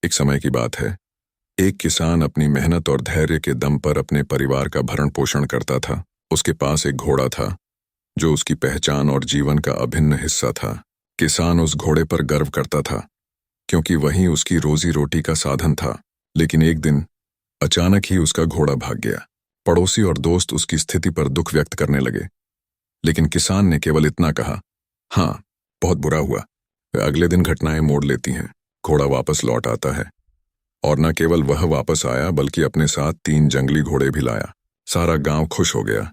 एक समय की बात है। एक किसान अपनी मेहनत और धैर्य के दम पर अपने परिवार का भरण पोषण करता था। उसके पास एक घोड़ा था जो उसकी पहचान और जीवन का अभिन्न हिस्सा था। किसान उस घोड़े पर गर्व करता था क्योंकि वही उसकी रोजी रोटी का साधन था। लेकिन एक दिन अचानक ही उसका घोड़ा भाग गया। पड़ोसी और दोस्त उसकी स्थिति पर दुख व्यक्त करने लगे, लेकिन किसान ने केवल इतना कहा, हाँ, बहुत बुरा हुआ। वे अगले दिन घटनाएं मोड़ लेती हैं। घोड़ा वापस लौट आता है, और न केवल वह वापस आया बल्कि अपने साथ 3 जंगली घोड़े भी लाया। सारा गांव खुश हो गया।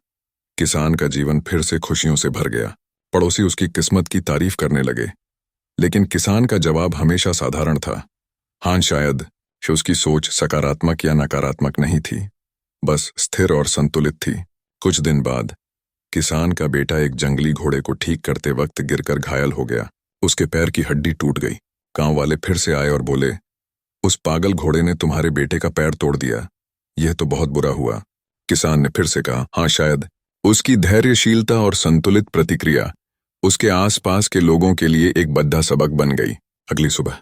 किसान का जीवन फिर से खुशियों से भर गया। पड़ोसी उसकी किस्मत की तारीफ करने लगे, लेकिन किसान का जवाब हमेशा साधारण था, हाँ शायद। उसकी सोच सकारात्मक या नकारात्मक नहीं थी, बस स्थिर और संतुलित थी। कुछ दिन बाद किसान का बेटा एक जंगली घोड़े को ठीक करते वक्त गिरकर घायल हो गया। उसके पैर की हड्डी टूट गई। गांव वाले फिर से आए और बोले, उस पागल घोड़े ने तुम्हारे बेटे का पैर तोड़ दिया, यह तो बहुत बुरा हुआ। किसान ने फिर से कहा, हाँ शायद। उसकी धैर्यशीलता और संतुलित प्रतिक्रिया उसके आसपास के लोगों के लिए एक बद्दा सबक बन गई। अगली सुबह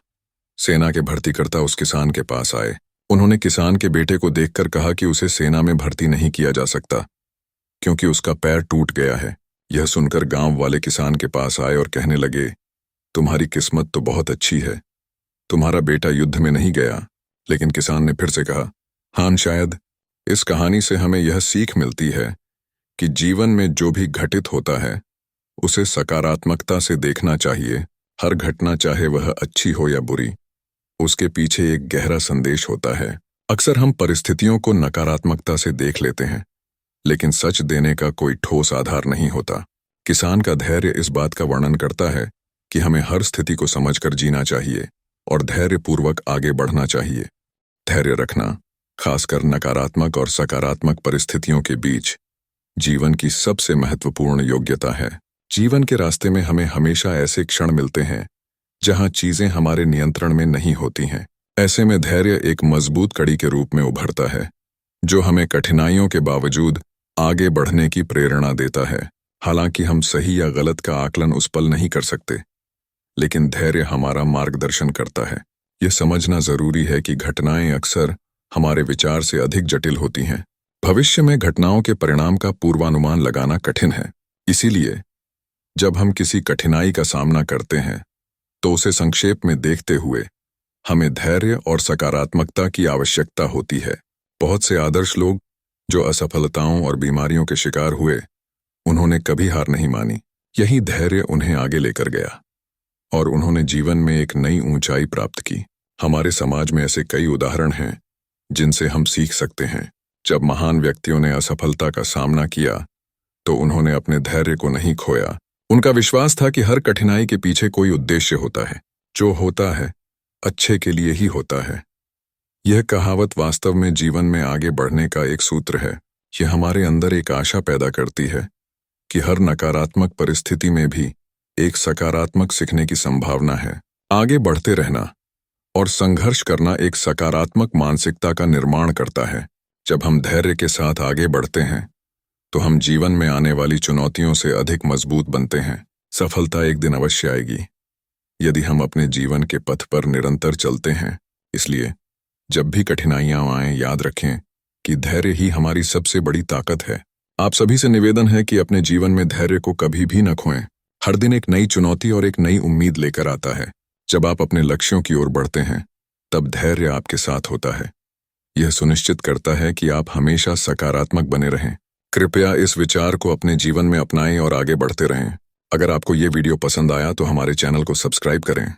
सेना के भर्तीकर्ता उस किसान के पास आए। उन्होंने किसान के बेटे को देखकर कहा कि उसे सेना में भर्ती नहीं किया जा सकता क्योंकि उसका पैर टूट गया है। यह सुनकर गांव वाले किसान के पास आए और कहने लगे, तुम्हारी किस्मत तो बहुत अच्छी है, तुम्हारा बेटा युद्ध में नहीं गया। लेकिन किसान ने फिर से कहा, हाँ शायद। इस कहानी से हमें यह सीख मिलती है कि जीवन में जो भी घटित होता है उसे सकारात्मकता से देखना चाहिए। हर घटना, चाहे वह अच्छी हो या बुरी, उसके पीछे एक गहरा संदेश होता है। अक्सर हम परिस्थितियों को नकारात्मकता से देख लेते हैं, लेकिन सच देने का कोई ठोस आधार नहीं होता। किसान का धैर्य इस बात का वर्णन करता है कि हमें हर स्थिति को समझकर जीना चाहिए और धैर्यपूर्वक आगे बढ़ना चाहिए। धैर्य रखना, खासकर नकारात्मक और सकारात्मक परिस्थितियों के बीच, जीवन की सबसे महत्वपूर्ण योग्यता है। जीवन के रास्ते में हमें हमेशा ऐसे क्षण मिलते हैं जहां चीजें हमारे नियंत्रण में नहीं होती हैं। ऐसे में धैर्य एक मजबूत कड़ी के रूप में उभरता है, जो हमें कठिनाइयों के बावजूद आगे बढ़ने की प्रेरणा देता है। हालांकि हम सही या गलत का आकलन उस पल नहीं कर सकते, लेकिन धैर्य हमारा मार्गदर्शन करता है। यह समझना जरूरी है कि घटनाएं अक्सर हमारे विचार से अधिक जटिल होती हैं। भविष्य में घटनाओं के परिणाम का पूर्वानुमान लगाना कठिन है। इसीलिए जब हम किसी कठिनाई का सामना करते हैं तो उसे संक्षेप में देखते हुए हमें धैर्य और सकारात्मकता की आवश्यकता होती है। बहुत से आदर्श लोग जो असफलताओं और बीमारियों के शिकार हुए, उन्होंने कभी हार नहीं मानी। यही धैर्य उन्हें आगे लेकर गया और उन्होंने जीवन में एक नई ऊंचाई प्राप्त की। हमारे समाज में ऐसे कई उदाहरण हैं जिनसे हम सीख सकते हैं। जब महान व्यक्तियों ने असफलता का सामना किया तो उन्होंने अपने धैर्य को नहीं खोया। उनका विश्वास था कि हर कठिनाई के पीछे कोई उद्देश्य होता है। जो होता है अच्छे के लिए ही होता है। यह कहावत वास्तव में जीवन में आगे बढ़ने का एक सूत्र है। यह हमारे अंदर एक आशा पैदा करती है कि हर नकारात्मक परिस्थिति में भी एक सकारात्मक सीखने की संभावना है। आगे बढ़ते रहना और संघर्ष करना एक सकारात्मक मानसिकता का निर्माण करता है। जब हम धैर्य के साथ आगे बढ़ते हैं तो हम जीवन में आने वाली चुनौतियों से अधिक मजबूत बनते हैं। सफलता एक दिन अवश्य आएगी यदि हम अपने जीवन के पथ पर निरंतर चलते हैं। इसलिए जब भी कठिनाइयां आएं, याद रखें कि धैर्य ही हमारी सबसे बड़ी ताकत है। आप सभी से निवेदन है कि अपने जीवन में धैर्य को कभी भी न खोएं। हर दिन एक नई चुनौती और एक नई उम्मीद लेकर आता है। जब आप अपने लक्ष्यों की ओर बढ़ते हैं तब धैर्य आपके साथ होता है। यह सुनिश्चित करता है कि आप हमेशा सकारात्मक बने रहें। कृपया इस विचार को अपने जीवन में अपनाएं और आगे बढ़ते रहें। अगर आपको ये वीडियो पसंद आया तो हमारे चैनल को सब्सक्राइब करें।